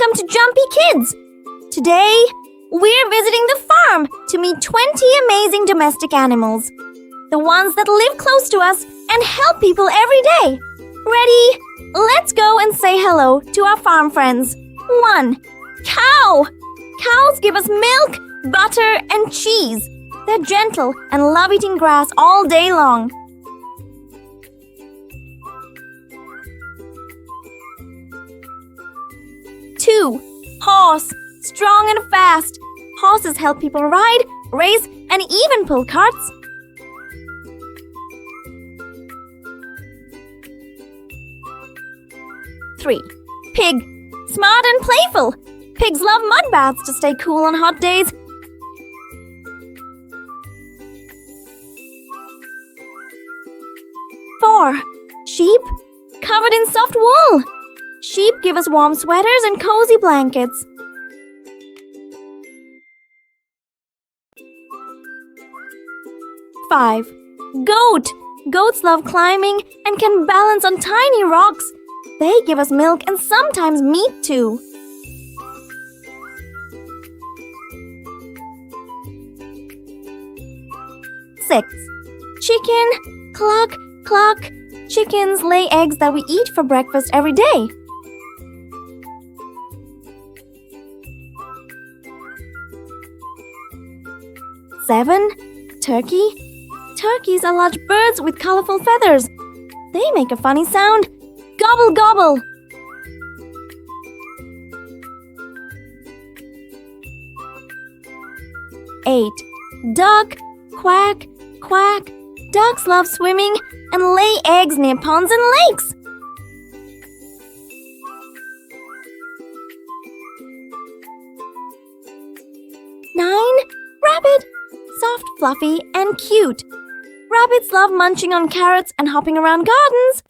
Welcome to Jumppyy Kids! Today, we're visiting the farm to meet 20 amazing domestic animals. The ones that live close to us and help people every day. Ready? Let's go and say hello to our farm friends. 1. Cow! Cows give us milk, butter, and cheese. They're gentle and love eating grass all day long. 2. Horse. Strong and fast. Horses help people ride, race, and even pull carts. 3. Pig. Smart and playful. Pigs love mud baths to stay cool on hot days. 4. Sheep. Covered in soft wool. Sheep give us warm sweaters and cozy blankets. 5. Goat. Goats love climbing and can balance on tiny rocks. They give us milk and sometimes meat too. 6. Chicken. Cluck, cluck. Chickens lay eggs that we eat for breakfast every day. 7. Turkey. Turkeys are large birds with colorful feathers. They make a funny sound. Gobble, gobble. 8. Duck. Quack, quack. Ducks love swimming and lay eggs near ponds and lakes. 9. Rabbit. Soft, fluffy, and cute. Rabbits love munching on carrots and hopping around gardens.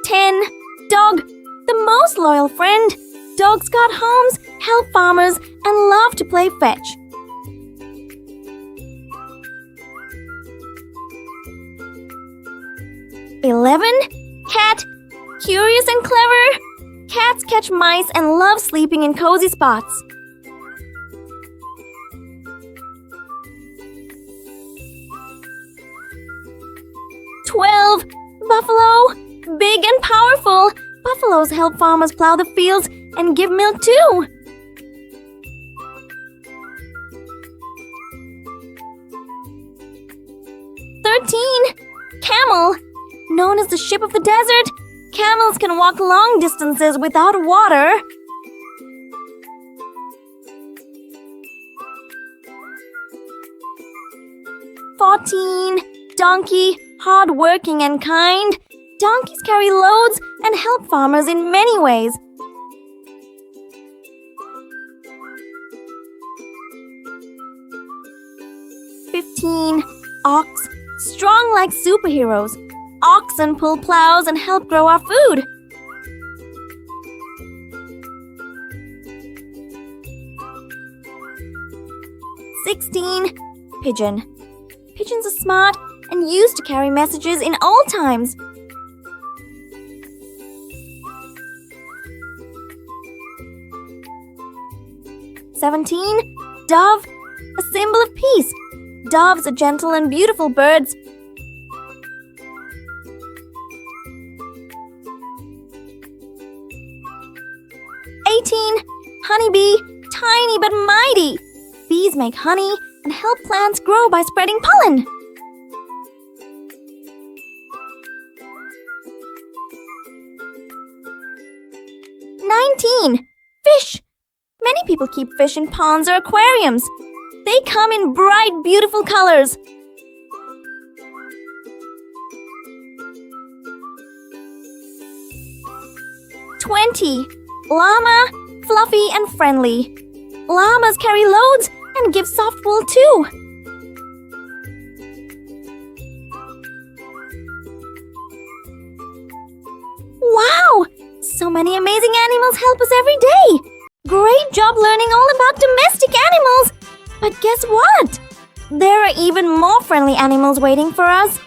10. Dog. The most loyal friend. Dogs guard homes, help farmers, and love to play fetch. 11. Cat. Curious and clever. Cats catch mice and love sleeping in cozy spots. 12. Buffalo. Big and powerful. Buffaloes help farmers plow the fields and give milk too. 13. Camel. Known as the ship of the desert, camels can walk long distances without water. 14. Donkey. Hard-working and kind. Donkeys carry loads and help farmers in many ways. 15. Ox. Strong like superheroes. Oxen pull plows and help grow our food. 16. Pigeon. Pigeons are smart and used to carry messages in old times. 17. Dove. A symbol of peace. Doves are gentle and beautiful birds. 18. Honeybee. Tiny but mighty. Bees make honey and help plants grow by spreading pollen. 19. Fish. Many people keep fish in ponds or aquariums. They come in bright, beautiful colors. 20. Llama. Fluffy and friendly. Llamas carry loads and give soft wool too. 'Wow! So many amazing animals help us every day. Great job learning all about domestic animals. But guess what? There are even more friendly animals waiting for us.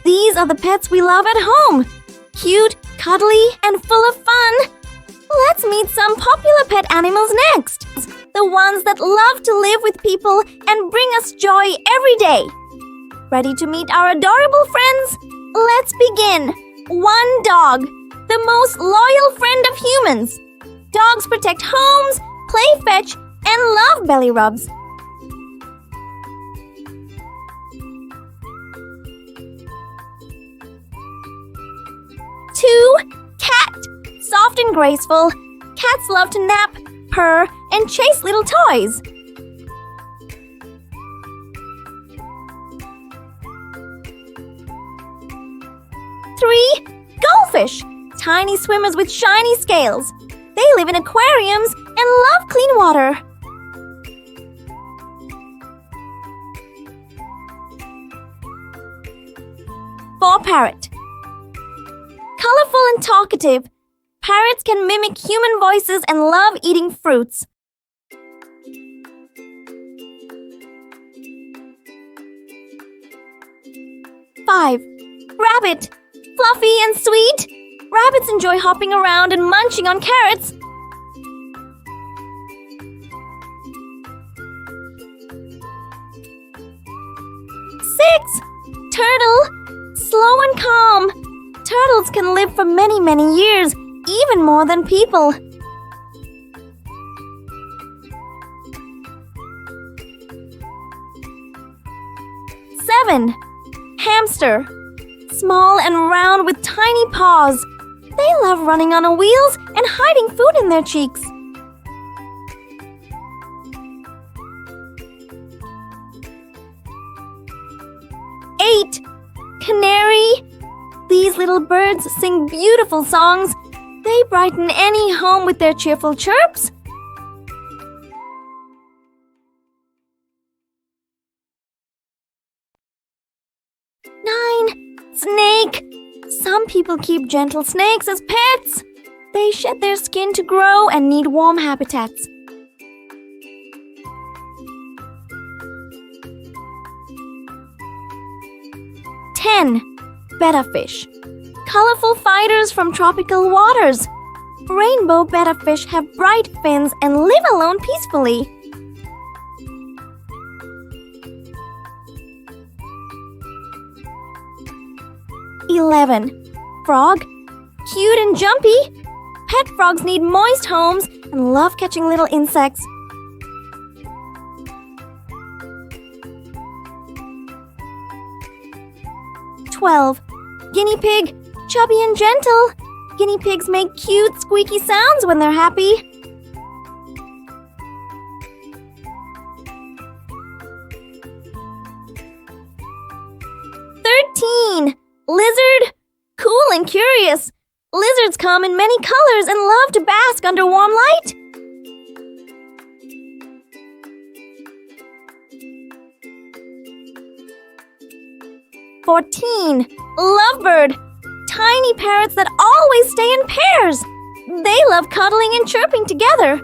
These are the pets we love at home. Cute, cuddly, and full of fun. Let's meet some popular pet animals next. The ones that love to live with people and bring us joy every day. Ready to meet our adorable friends? Let's begin. 1 dog, the most loyal friend of humans. Dogs protect homes, play fetch, and love belly rubs. 2, cat. Soft and graceful, cats love to nap, purr, and chase little toys. 3, goldfish. Tiny swimmers with shiny scales. They live in aquariums and love clean water. 4, parrot. Colorful and talkative, parrots can mimic human voices and love eating fruits. 5, rabbit. Fluffy and sweet, rabbits enjoy hopping around and munching on carrots. 6, turtle. Slow and calm. Turtles can live for many, many years, even more than people. 7, hamster. Small and round with tiny paws. They love running on wheels and hiding food in their cheeks. 8, canary. These little birds sing beautiful songs. They brighten any home with their cheerful chirps. 9, snake. Some people keep gentle snakes as pets. They shed their skin to grow and need warm habitats. 10, betta fish. Colorful fighters from tropical waters. Rainbow betta fish have bright fins and live alone peacefully. 11, frog. Cute and jumpy. Pet frogs need moist homes and love catching little insects. 12, guinea pig. Chubby and gentle. Guinea pigs make cute, squeaky sounds when they're happy. 13, lizard. Cool and curious. Lizards come in many colors and love to bask under warm light. 14, lovebird. Tiny parrots that always stay in pairs. They love cuddling and chirping together.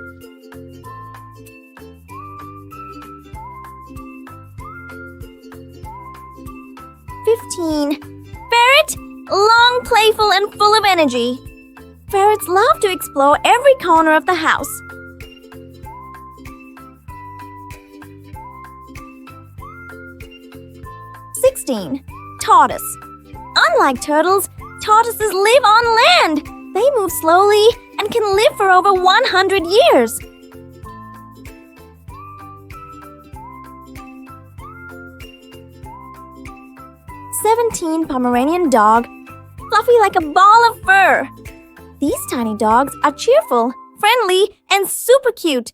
15, ferret. Long, playful, and full of energy. Ferrets love to explore every corner of the house. 16, tortoise. Unlike turtles, tortoises live on land. They move slowly and can live for over 100 years. 17, Pomeranian dog. Fluffy like a ball of fur. These tiny dogs are cheerful, friendly, and super cute.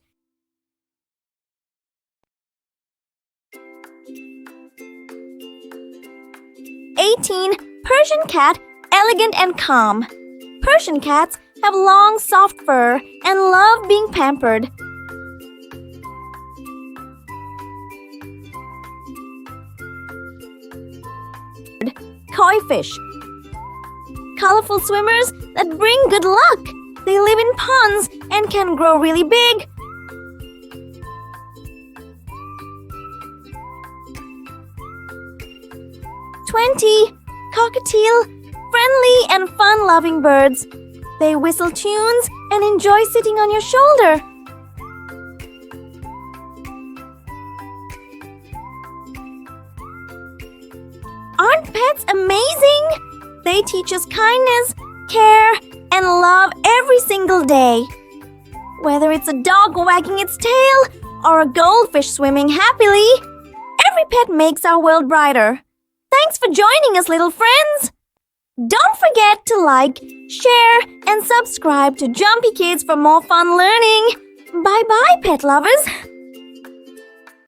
18, Persian cat, elegant and calm. Persian cats have long, soft fur and love being pampered. 3, koi fish. Colorful swimmers that bring good luck. They live in ponds and can grow really big. 20, cockatiel, friendly and fun-loving birds. They whistle tunes and enjoy sitting on your shoulder. Aren't pets amazing? They teach us kindness, care, and love every single day. Whether it's a dog wagging its tail or a goldfish swimming happily, every pet makes our world brighter. Thanks for joining us, little friends. Don't forget to like, share, and subscribe to Jumppyy Kids for more fun learning. Bye-bye, pet lovers.